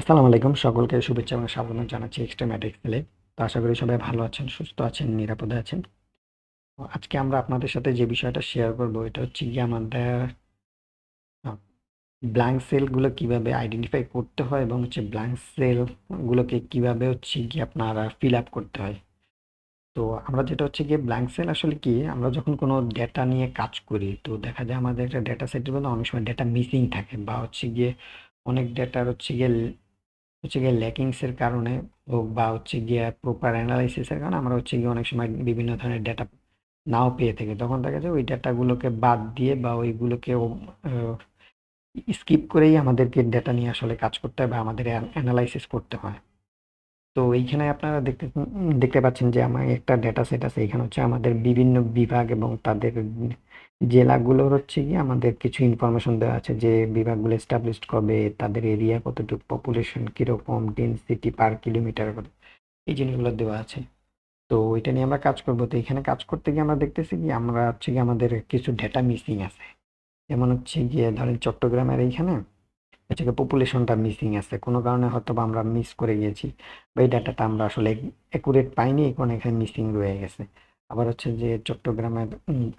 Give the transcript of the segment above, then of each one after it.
আসসালামু আলাইকুম, সকলকে শুভেচ্ছা এবং স্বাগত জানাচ্ছি এক্সট্রিম এক্সেলে। তো আশা করি সবাই ভালো আছেন, সুস্থ আছেন, নিরাপদে আছেন। তো আজকে আমরা আপনাদের সাথে যে বিষয়টা শেয়ার করব এটা হচ্ছে গিয়ে আমাদের ব্ল্যাঙ্ক সেলগুলো কিভাবে আইডেন্টিফাই করতে হয় এবং হচ্ছে ব্ল্যাঙ্ক সেলগুলোকে কিভাবে হচ্ছে গিয়ে আপনারা ফিল আপ করতে হয়। তো আমরা যেটা হচ্ছে গিয়ে ব্ল্যাঙ্ক সেল আসলে কি, আমরা যখন কোনো ডেটা নিয়ে কাজ করি তো দেখা যায় আমাদের একটা ডেটা সেটের মধ্যে অনেক সময় ডেটা মিসিং থাকে বা হচ্ছে গিয়ে অনেক ডেটার হচ্ছে গিয়ে ল্যাকিংস এর কারণে হোক বা হচ্ছে গিয়ে প্রপার অ্যানালাইসিস এর কারণে আমরা হচ্ছে গিয়ে অনেক সময় বিভিন্ন ধরনের ডেটা নাও পেয়ে থাকি। তখন দেখা যায় ওই ডেটাগুলোকে বাদ দিয়ে বা ওইগুলোকে স্কিপ করেই আমাদেরকে ডেটা নিয়ে আসলে কাজ করতে হয় বা আমাদের অ্যানালাইসিস করতে হয়। তো এইখানে আপনারা দেখতে পাচ্ছেন যে আমার একটা ডেটা সেট আছে। এখানে হচ্ছে আমাদের বিভিন্ন বিভাগ এবং তাদের জেলাগুলোর হচ্ছে গিয়ে আমাদের কিছু ইনফরমেশন দেওয়া আছে, যে বিভাগগুলো এস্টাবলিশড কবে, তাদের এরিয়া কতটুকু, পপুলেশন কিরকম, ডেনসিটি পার কিলোমিটার কত, এই জিনিসগুলো দেওয়া আছে। তো ওইটা নিয়ে আমরা কাজ করবো। তো এখানে কাজ করতে গিয়ে আমরা দেখতেছি কি আমরা হচ্ছে গিয়ে আমাদের কিছু ডেটা মিসিং আছে। যেমন হচ্ছে গিয়ে ধরেন চট্টগ্রামের এইখানে হচ্ছে গিয়ে পপুলেশনটা মিসিং আছে, কোনো কারণে হয়তো বা আমরা মিস করে গেছি বা এই ডাটাটা আমরা আসলে অ্যাকুরেট পাইনি, কোনো এখানে মিসিং রয়ে গেছে। আবার হচ্ছে যে চট্টগ্রামের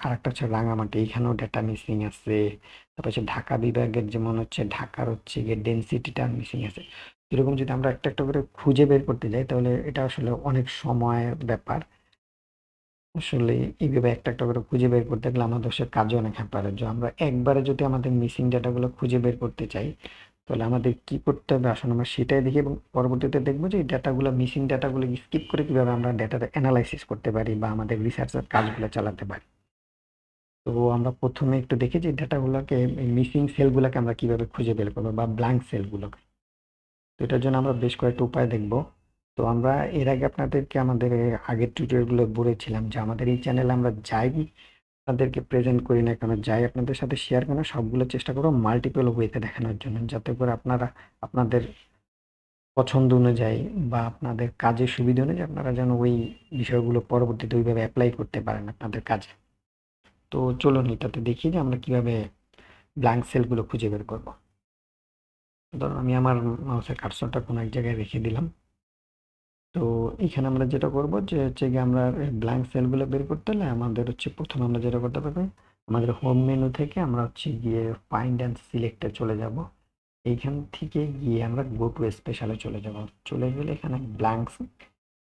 আরেকটা হচ্ছে রাঙামাটি, এইখানেও ডেটা মিসিং আছে। তারপর হচ্ছে ঢাকা বিভাগের, যেমন হচ্ছে ঢাকার হচ্ছে গিয়ে ডেনসিটিটা মিসিং আছে। এরকম যদি আমরা একটা একটা করে খুঁজে বের করতে যাই তাহলে এটা আসলে অনেক সময়ের ব্যাপার। আসলে এইভাবে একটা একটা করে খুঁজে বের করতে গেলে আমাদের সে কাজে অনেক হ্যাপার। যে আমরা একবারে যদি আমাদের মিসিং ডাটাগুলো খুঁজে বের করতে চাই তাহলে আমাদের কি করতে হবে আসলে আমরা সেটাই দেখি, এবং পরবর্তীতে দেখবো যে এই ডাটাগুলো, মিসিং ডাটাগুলো স্কিপ করে কিভাবে আমরা ডাটাটা অ্যানালাইসিস করতে পারি বা আমাদের রিসার্চের কাজগুলো চালাতে পারি। তো আমরা প্রথমে একটু দেখি যে ডাটাগুলোকে, মিসিং সেলগুলোকে আমরা কিভাবে খুঁজে বের করবো বা ব্ল্যাঙ্ক সেলগুলোকে। তো এটার জন্য আমরা বেশ কয়েকটা উপায় দেখব। তো আমরা এর আগে আপনাদেরকে আমাদের আগের টিউটোরিয়ালগুলো বলেছিলাম যে আমাদের এই চ্যানেলে আমরা যাই আপনাদেরকে প্রেজেন্ট করি না কেন, যাই আপনাদের সাথে শেয়ার করি না, সবগুলো চেষ্টা করবো মাল্টিপল ওয়েতে দেখানোর জন্য, যাতে করে আপনারা আপনাদের পছন্দ অনুযায়ী বা আপনাদের কাজের সুবিধা অনুযায়ী আপনারা যেন ওই বিষয়গুলো পরবর্তীতে ওইভাবে অ্যাপ্লাই করতে পারেন আপনাদের কাজে। তো চলুন এটাতে দেখি যে আমরা কিভাবে ব্ল্যাঙ্ক সেলগুলো খুঁজে বের করবো। ধরুন আমি আমার মাউসের কার্সরটা কোনো এক জায়গায় রেখে দিলাম। তো এখানে আমরা যেটা করব যে হচ্ছে গিয়ে আমরা ব্ল্যাঙ্ক সেলগুলো বের করতে হলে আমাদের হচ্ছে প্রথমে আমরা যেটা করতে পারবো, আমাদের হোম মেনু থেকে আমরা হচ্ছে গিয়ে ফাইন্ড অ্যান্ড সিলেক্টে চলে যাব। এইখান থেকে গিয়ে আমরা গো টু স্পেশালে চলে যাব। চলে গেলে এখানে ব্ল্যাঙ্কস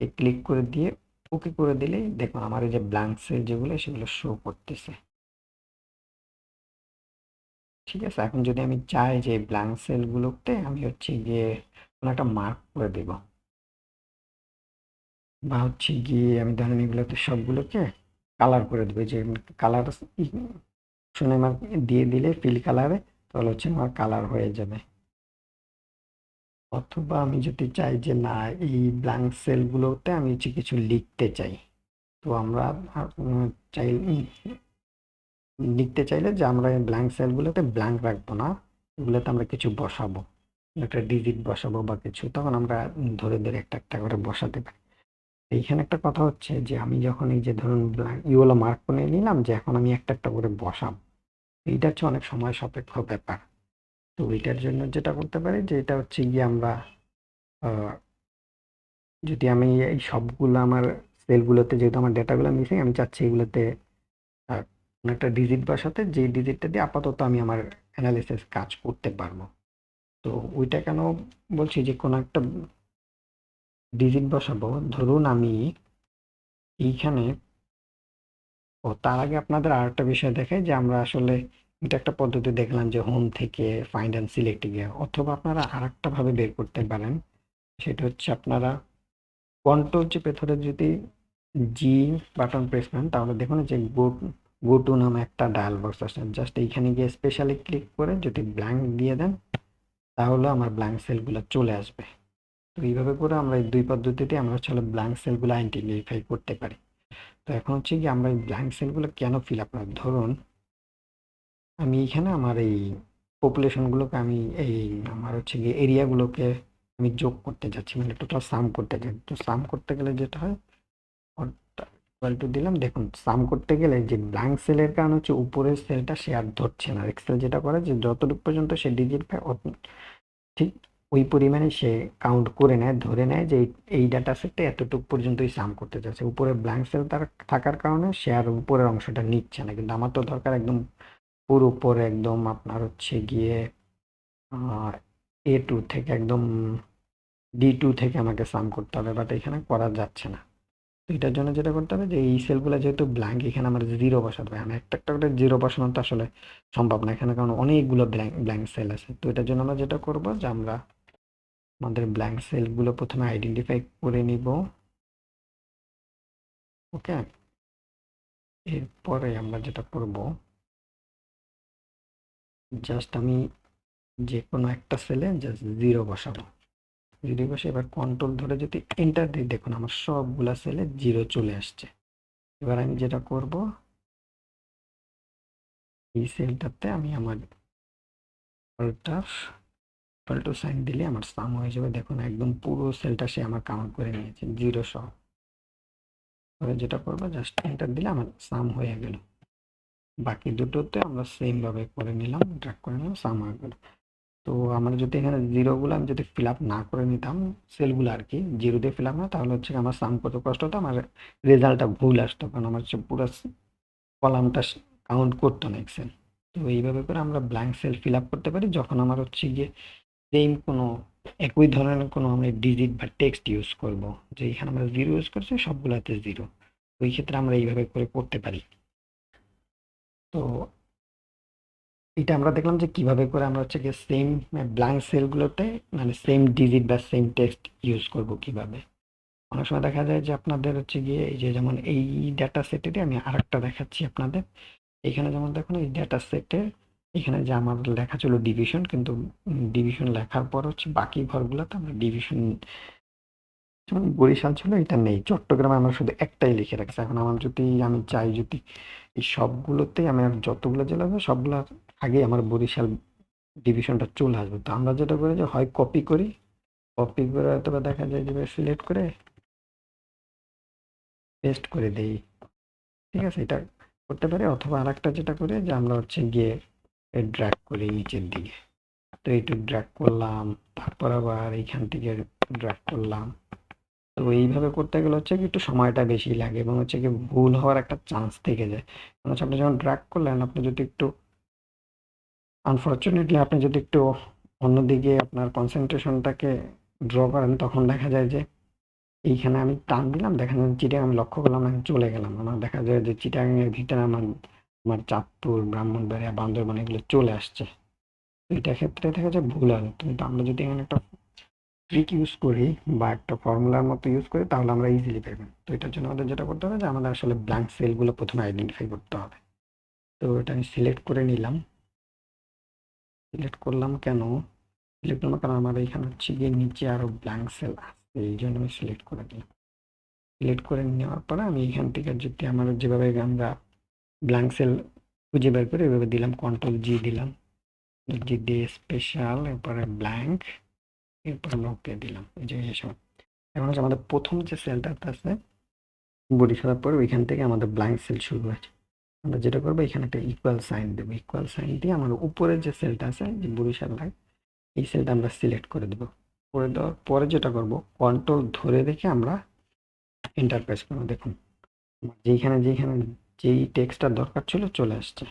এ ক্লিক করে দিয়ে ওকে করে দিলেই দেখুন আমার এই যে ব্ল্যাঙ্ক সেল যেগুলো সেগুলো শো করতেছে। ঠিক আছে, এখন যদি আমি চাই যে ব্ল্যাঙ্ক সেলগুলোতে আমি হচ্ছে গিয়ে কোনো একটা মার্ক করে দেব, বা হচ্ছে গিয়ে আমি ধরেন এগুলোতে সবগুলোকে কালার করে দেবো, যে কালার শুনে আমার দিয়ে দিলে ফিল কালারে, তাহলে হচ্ছে আমার কালার হয়ে যাবে। অথবা আমি যদি চাই যে না, এই ব্ল্যাঙ্ক সেলগুলোতে আমি হচ্ছে কিছু লিখতে চাই, তো আমরা চাই লিখতে চাইলে যে আমরা ব্ল্যাঙ্ক সেলগুলোতে ব্ল্যাঙ্ক রাখবো না, এগুলোতে আমরা কিছু বসাবো, একটা ডিজিট বসাবো বা কিছু, তখন আমরা ধরে ধরে একটা একটা করে বসাতে পারি। এইখানে একটা কথা হচ্ছে যে আমি যখন এই যে ধরুন ইয়েলো মার্ক করে নিলাম যে এখন আমি একটা একটা করে বসাবো, এইটা হচ্ছে অনেক সময় সাপেক্ষ ব্যাপার। তো এটার জন্য যেটা করতে পারি যে এটা হচ্ছে গিয়ে আমরা আহ, যদি আমি এই সবগুলো আমার সেলগুলোতে, যেহেতু আমার ডেটাগুলো মিসিং, আমি চাচ্ছি এগুলোতে কোনো একটা ডিজিট বসাতে, যে ডিজিটটা দিয়ে আপাতত আমি আমার অ্যানালিসিস কাজ করতে পারবো। তো ওইটা কেন বলছি যে কোনো একটা ডিজিট বসাবো, ধরুন আমি এইখানে, ও তার আগে আপনাদের আরেকটা বিষয় দেখাই যে আমরা আসলে এটা একটা পদ্ধতি দেখলাম যে হোম থেকে ফাইন্ড অ্যান্ড সিলেক্ট গিয়ে, অথবা আপনারা আরেকটা ভাবে বের করতে পারেন। সেটা হচ্ছে আপনারা কন্ট্রোল চেপে ধরে যদি জি বাটন প্রেস করেন তাহলে দেখুন যে গো টু নামে একটা ডায়াল বক্স আসছে। জাস্ট এইখানে গিয়ে স্পেশালি ক্লিক করে যদি ব্ল্যাঙ্ক দিয়ে দেন তাহলে আমার ব্ল্যাঙ্ক সেলগুলো চলে আসবে। তো এইভাবে করে আমরা এই দুই পদ্ধতিতে আমরা আসলে ব্ল্যাঙ্ক সেলগুলো আইডেন্টিফাই করতে পারি। তো এখন হচ্ছে কি আমরা এই ব্ল্যাঙ্ক সেলগুলো কেন ফিল আপ করব, ধরুন আমি এখানে আমার এই পপুলেশনগুলোকে আমি এই আমার হচ্ছে গিয়ে এরিয়াগুলোকে আমি যোগ করতে যাচ্ছি, মানে টোটাল সাম করতে যাচ্ছি। তো সাম করতে গেলে যেটা হয়, ইকুয়াল টু দিলাম, দেখুন সাম করতে গেলে যে ব্ল্যাঙ্ক সেলের কারণে হচ্ছে উপরের সেলটা সে আর ধরছে না। এক্সেল যেটা করে যে যতটুকু পর্যন্ত সে ডিজিট পায় ঠিক ওই পরিমাণে সে কাউন্ট করে নেয়, ধরে নেয় যে এই ডাটা সেটে এতটুকু পর্যন্তই সাম করতে চাচ্ছে। উপরে ব্ল্যাঙ্ক সেল তার থাকার কারণে সে আর উপরের অংশটা নিচ্ছে না, কিন্তু আমার তো দরকার একদম পুরো উপরে, একদম আপনার হচ্ছে গিয়ে A2 থেকে একদম D2 থেকে আমাকে সাম করতে হবে, বাট এখানে করা যাচ্ছে না। তো এটার জন্য যেটা করতে হবে যে এই সেলগুলো যেহেতু ব্ল্যাঙ্ক, এখানে আমার জিরো বসাতে হবে। আমি একটা একটা করে জিরো বসানো তো আসলে সম্ভব না এখানে, কারণ অনেকগুলো ব্ল্যাঙ্ক সেল আছে। তো এটার জন্য আমরা যেটা করব যে আমরা আমাদের ব্ল্যাঙ্ক সেলগুলো প্রথমে আইডেন্টিফাই করে নিব। ওকে, এরপরে আমরা যেটা করব, জাস্ট আমি যে কোনো একটা সেলে জাস্ট জিরো বসাবো। জিরো বসে এবার কন্ট্রোল ধরে যদি এন্টার দিই, দেখুন আমার সবগুলা সেলে জিরো চলে আসছে। এবার আমি যেটা করব, এই সেলটাতে আমি আমার অল্টার সাইন দিলে আমার সাম হয়ে যাবে। দেখুন একদম পুরো সেলটা সে আমার কাউন্ট করে নিয়েছে জিরো সহ। এবার যেটা করবো জাস্ট এন্টার দিলে আমার সাম হয়ে গেল। বাকি দুটোতে আমরা সেম ভাবে করে নিলাম, ড্র্যাগ করে নিলাম, সাম হয়ে গেল। তো আমরা যদি এখানে জিরোগুলো আমি যদি ফিল আপ না করে নিতাম, সেলগুলো আর কি জিরো দিয়ে ফিল আপ না, তাহলে হচ্ছে আমার সাম করতে কষ্ট হতো, আমার রেজাল্টটা ভুল আসতো, কারণ আমার হচ্ছে পুরো কলামটা কাউন্ট করতো না এক্সেল। তো এইভাবে করে আমরা ব্ল্যাঙ্ক সেল ফিল আপ করতে পারি যখন আমার হচ্ছে গিয়ে সেম কোনো একই ধরনের কোনো আমরা ডিজিট বা টেক্সট ইউজ করব। যে এখানে আমরা জিরো ইউজ করছি, সবগুলাতে জিরো। ওই ক্ষেত্রে আমরা এইভাবে করে করতে পারি। তো এটা আমরা দেখলাম যে কিভাবে করে আমরা হচ্ছে গিয়ে সেম ব্ল্যাঙ্ক সেলগুলোতে মানে সেম ডিজিট বা সেম টেক্সট ইউজ করব কিভাবে। অনেক সময় দেখা যায় যে আপনাদের হচ্ছে গিয়ে এই যে যেমন এই ডাটা সেটেরই আমি আরেকটা দেখাচ্ছি আপনাদের। এখানে যেমন দেখুন এই ডাটা সেটে এখানে যে আমার লেখা ছিল ডিভিশন, কিন্তু ডিভিশন লেখার পর হচ্ছে বাকি ঘরগুলোতে আমরা ডিভিশন, যেমন বরিশাল ছিল এটা নেই, চট্টগ্রামে আমরা শুধু একটাই লিখে রাখছি। এখন আমার যদি আমি চাই যদি এই সবগুলোতেই আমার যতগুলো জেলা আছে সবগুলোর আগে আমার বরিশাল ডিভিশনটা চলে আসবে, তো আমরা যেটা করি যে হয় কপি করি, কপি করে অথবা দেখা যায় যে সিলেক্ট করে পেস্ট করে দেই। ঠিক আছে, এটা করতে পারি। অথবা আরেকটা যেটা করি যে আমরা হচ্ছে গিয়ে ড্র্যাগ করি নিচের দিকে। তো এইটু ড্র্যাগ করলাম, তারপর আবার এইখান থেকে ড্র্যাগ করলাম। তো এইভাবে করতে গেলে হচ্ছে কি একটু সময়টা বেশি লাগে এবং হচ্ছে কি ভুল হওয়ার একটা চান্স থেকে যায়। কারণ হচ্ছে আপনি যখন ড্র্যাগ করলেন, আপনি যদি একটু আনফরচুনেটলি আপনি যদি একটু অন্যদিকে আপনার কনসেন্ট্রেশনটাকে ড্র করেন, তখন দেখা যায় যে এইখানে আমি টান দিলাম, দেখা যায় চিটাগাং আমি লক্ষ্য করলাম আমি চলে গেলাম, আমার দেখা যায় যে চিটাগাংয়ের ভিতরে আমার আমার চাঁদপুর, ব্রাহ্মণবাড়িয়া, বান্দরবান এগুলো চলে আসছে। এটা ক্ষেত্রে দেখা যায় ভুল হয়। কিন্তু আমরা যদি এখানে একটা ট্রিক ইউজ করি বা একটা ফর্মুলার মতো ইউজ করি, তাহলে আমরা ইজিলি পাইবেন। তো এটার জন্য আমাদের যেটা করতে হবে যে আমাদের আসলে ব্ল্যাঙ্ক সেলগুলো প্রথমে আইডেন্টিফাই করতে হবে। তো এটা আমি সিলেক্ট করে নিলাম। সিলেক্ট করলাম কেন? সিলেক্ট করলাম কারণ আমার এখানে হচ্ছে গিয়ে নিচে আরো ব্ল্যাঙ্ক সেল আছে, এই জন্য আমি সিলেক্ট করে দিলাম। সিলেক্ট করে নেওয়ার পরে আমি এখান থেকে যদি আমার যেভাবে আমরা ব্ল্যাঙ্ক সেল খুঁজে বের করে এভাবে দিলাম, কন্ট্রোল জি দিলাম, জি দিয়ে স্পেশাল, এরপরে ব্ল্যাঙ্ক, এরপর আমরা ওকে দিলাম। এই যে এসব এখন হচ্ছে আমাদের প্রথম যে সেলটা আছে বরিশালের পরে, ওইখান থেকে আমাদের ব্ল্যাঙ্ক সেল শুরু হয়েছে। আমরা যেটা করবো এখানে একটা ইকুয়াল সাইন দেবো, ইকুয়াল সাইন দিয়ে আমার উপরের যে সেলটা আছে যে বরিশাল লাইন, এই সেলটা আমরা সিলেক্ট করে দেবো। করে দেওয়ার পরে যেটা করবো, কন্ট্রোল ধরে রেখে আমরা এন্টার প্রেস করবো। দেখুন যেইখানে যেইখানে যেই টেক্সটটা দরকার ছিল চলে আসছে।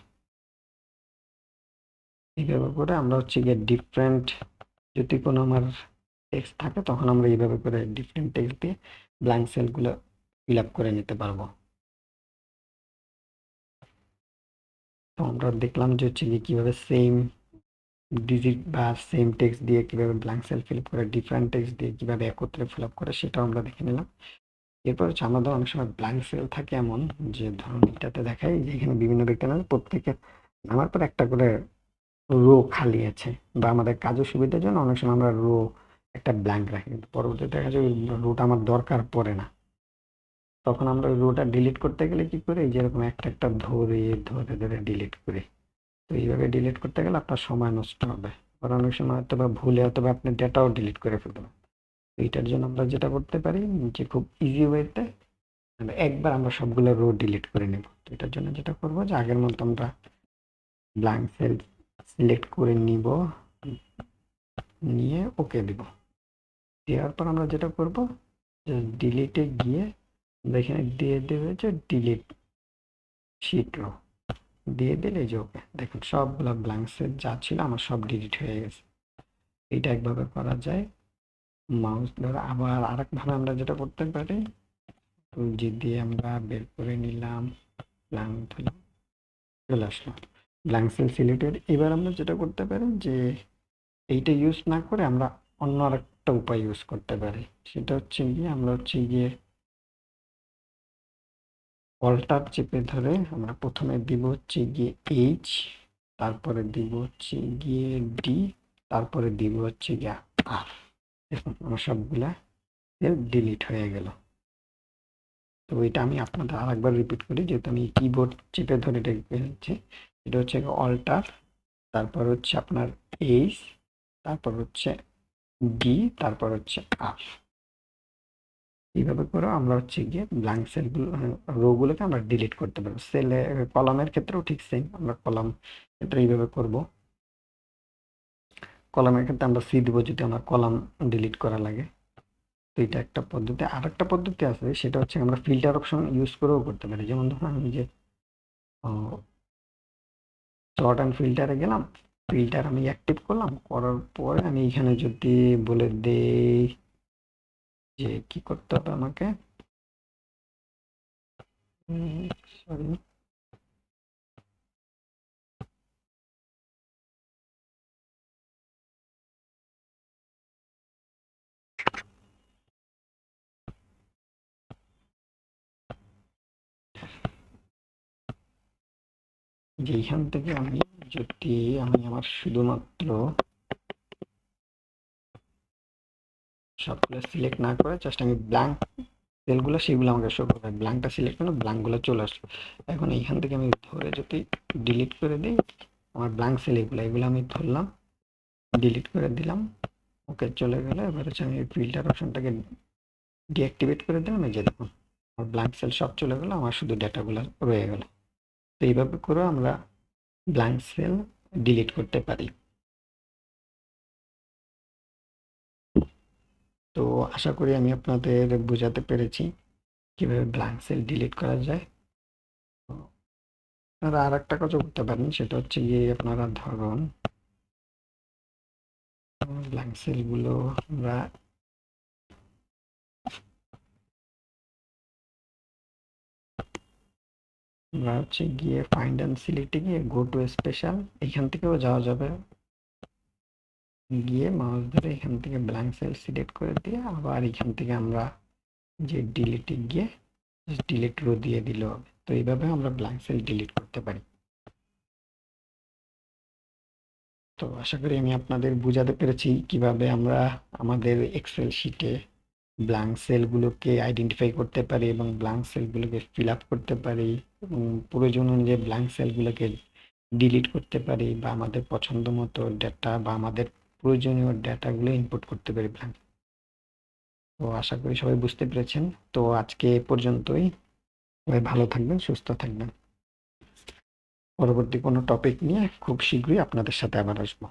এইভাবে করে আমরা হচ্ছে গিয়ে ডিফারেন্ট যদি কোনো আমার টেক্সট থাকে, তখন আমরা এইভাবে করে ডিফারেন্ট টেক্সট দিয়ে ব্ল্যাঙ্ক সেলগুলো ফিল আপ করে নিতে পারবো। তো আমরা দেখলাম যে হচ্ছে গিয়ে কীভাবে সেম ডিজিট বা সেম টেক্সট দিয়ে কীভাবে ব্ল্যাঙ্ক সেল ফিল আপ করে, ডিফারেন্ট টেক্সট দিয়ে কীভাবে একত্রে ফিল আপ করে, সেটাও আমরা দেখে নিলাম। এরপর হচ্ছে আমাদের অনেক সময় ব্ল্যাঙ্ক সেল থাকে এমন যে ধরুন এটাতে দেখায় যে এখানে বিভিন্ন ব্যক্তি নামে প্রত্যেকের নামার পর একটা করে রো খালি আছে, বা আমাদের কাজের সুবিধার জন্য অনেক সময় আমরা রো একটা ব্ল্যাঙ্ক রাখি, কিন্তু পরবর্তীতে দেখা যায় ওই রোটা আমার দরকার পড়ে না। তখন আমরা ওই রোটা ডিলিট করতে গেলে কি করি, যেরকম একটা একটা ধরে ধরে ধরে ডিলিট করি। তো এইভাবে ডিলিট করতে গেলে আপনার সময় নষ্ট হবে, আবার অনেক সময় হয়তো বা ভুলে হয়তো বা আপনি ডেটাও ডিলিট করে ফেলতে পারেন। তো এইটার জন্য আমরা যেটা করতে পারি যে খুব ইজি ওয়েতে একবার আমরা সবগুলো রো ডিলিট করে নেব। তো এটার জন্য যেটা করবো যে আগের মতো আমরা ব্ল্যাঙ্ক সেল সিলেক্ট করে নিব, নিয়ে ওকে দিব। দেওয়ার পর আমরা যেটা করব যে ডিলিটে গিয়ে আমরা এখানে দিয়ে দেবে যে ডিলিট শিট রো দিয়ে দিলে এই যে ওকে, দেখুন সবগুলো ব্ল্যাঙ্কসের যা ছিল আমার সব ডিলিট হয়ে গেছে। এটা একভাবে করা যায়। মাউস ধরে আবার আরেকভাবে আমরা যেটা করতে পারি, টুল জি দিয়ে আমরা বের করে নিলাম, ব্ল্যাঙ্ক দিলাম, চলে আসলো ব্ল্যাঙ্ক সেল সিলেক্টেড। এবার আমরা যেটা করতে পারি যে এইটা ইউজ না করে আমরা অন্য আরেকটা উপায় ইউজ করতে পারি। সেটা হচ্ছে গিয়ে আমরা হচ্ছে গিয়ে অল্টার চেপে ধরে আমরা প্রথমে দিব হচ্ছে গিয়ে এইচ, তারপরে দিব হচ্ছে গিয়ে ডি, তারপরে দিব হচ্ছে গিয়ে আর। দেখুন আমার সবগুলা সেল ডিলিট হয়ে গেল। তো এটা আমি আপনাদের আরেকবার রিপিট করি, যেহেতু আমি কিবোর্ড চেপে ধরে রেখেছি। এটা হচ্ছে অল্টার, তারপর হচ্ছে আপনার এইচ, তারপর হচ্ছে ডি, তারপর হচ্ছে আর। এইভাবে করে আমরা হচ্ছে গিয়ে ব্ল্যাঙ্ক সেলগুলো রোগুলোকে আমরা ডিলিট করতে পারবো। সেলে কলামের ক্ষেত্রেও ঠিক সেম, আমরা কলাম ক্ষেত্রে এইভাবে করব। কলামের ক্ষেত্রে আমরা সি দিব যদি আমার কলাম ডিলিট করা লাগে। তো এটা একটা পদ্ধতি। আর একটা পদ্ধতি আছে, সেটা হচ্ছে আমরা ফিল্টার অপশন ইউজ করেও করতে পারি। যেমন ধরুন আমি যে সর্ট অ্যান্ড ফিল্টারে গেলাম, ফিল্টার আমি অ্যাক্টিভ করলাম, করার পরে আমি এখানে যদি বলে দেই যে কি করতে হবে আমাকে, সরি, যে এইখান থেকে আমি যদি আমার শুধুমাত্র সবগুলো সিলেক্ট না করে জাস্ট আমি ব্ল্যাঙ্ক সেলগুলো সেগুলো আমাকে শো করবে, ব্ল্যাঙ্কটা সিলেক্ট করে ব্ল্যাঙ্কগুলো চলে আসলো। এখন এইখান থেকে আমি ধরে যদি ডিলিট করে দিই আমার ব্ল্যাঙ্ক সেল এগুলো আমি ধরলাম, ডিলিট করে দিলাম, ওকে চলে গেল। এবার হচ্ছে আমি ফিল্টার অপশনটাকে ডিঅ্যাক্টিভেট করে দিলাম, এই যে দেখুন আমার ব্ল্যাঙ্ক সেল সব চলে গেলো, আমার শুধু ডেটাগুলো রয়ে গেল। তো এইভাবে করে আমরা ব্ল্যাঙ্ক সেল ডিলিট করতে পারি। তো আশা করি আমি আপনাদের বোঝাতে পেরেছি কিভাবে ব্ল্যাঙ্ক সেল ডিলিট করা যায়। আপনারা আর একটা কাজও করতে পারেন, সেটা হচ্ছে গিয়ে আপনারা ধরুন ব্ল্যাঙ্ক সেলগুলো আমরা হচ্ছে গিয়ে ফাইন্ড অ্যান্ড সিলেক্টে গিয়ে গো টু স্পেশাল, এখান থেকেও যাওয়া যাবে। গিয়ে মাউস ধরে এখান থেকে ব্ল্যাঙ্ক সেল সিলেক্ট করে দিয়ে আবার এখান থেকে আমরা যে ডিলিটে গিয়ে ডিলিট রো দিয়ে দিলে হবে। তো এইভাবে আমরা ব্ল্যাঙ্ক সেল ডিলিট করতে পারি। তো আশা করি আমি আপনাদের বোঝাতে পেরেছি কিভাবে আমরা আমাদের এক্সেল শিটে ব্ল্যাঙ্ক সেলগুলোকে আইডেন্টিফাই করতে পারি এবং ব্ল্যাঙ্ক সেলগুলোকে ফিল আপ করতে পারি এবং প্রয়োজন অনুযায়ী ব্ল্যাঙ্ক সেলগুলোকে ডিলিট করতে পারি, বা আমাদের পছন্দ মতো ডেটা বা আমাদের প্রয়োজনীয় ডেটাগুলো ইনপুট করতে পারি ব্ল্যাঙ্ক। তো আশা করি সবাই বুঝতে পেরেছেন। তো আজকে এ পর্যন্তই। সবাই ভালো থাকবেন, সুস্থ থাকবেন। পরবর্তী কোনো টপিক নিয়ে খুব শীঘ্রই আপনাদের সাথে আবার আসবো।